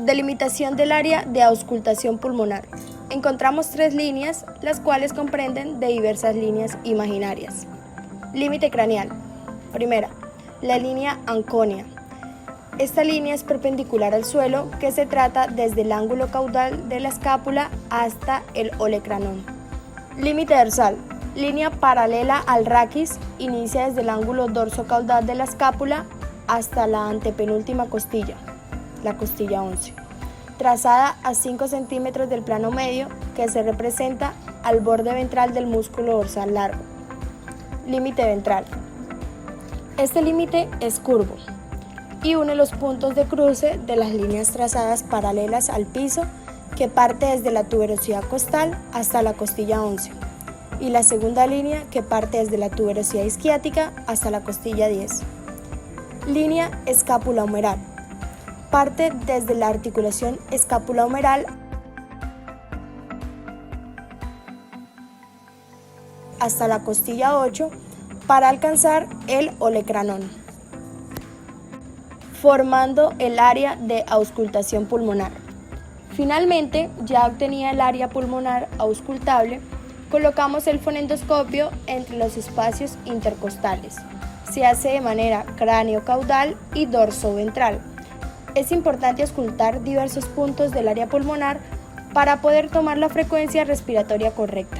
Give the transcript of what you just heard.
Delimitación del área de auscultación pulmonar. Encontramos 3 líneas, las cuales comprenden de diversas líneas imaginarias. Límite craneal. Primera, la línea anconia. Esta línea es perpendicular al suelo, que se trata desde el ángulo caudal de la escápula hasta el olecranón. Límite dorsal. Línea paralela al raquis, inicia desde el ángulo dorso-caudal de la escápula hasta la antepenúltima costilla, la costilla 11, trazada a 5 centímetros del plano medio, que se representa al borde ventral del músculo dorsal largo. Límite ventral. Este límite es curvo y une los puntos de cruce de las líneas trazadas paralelas al piso, que parte desde la tuberosidad costal hasta la costilla 11, y la segunda línea, que parte desde la tuberosidad isquiática hasta la costilla 10. Línea escápula-humeral. Parte desde la articulación escápula-humeral hasta la costilla 8 para alcanzar el olecranón, formando el área de auscultación pulmonar. Finalmente, ya obtenida el área pulmonar auscultable, colocamos el fonendoscopio entre los espacios intercostales. Se hace de manera cráneo-caudal y dorso-ventral. Es importante auscultar diversos puntos del área pulmonar para poder tomar la frecuencia respiratoria correcta.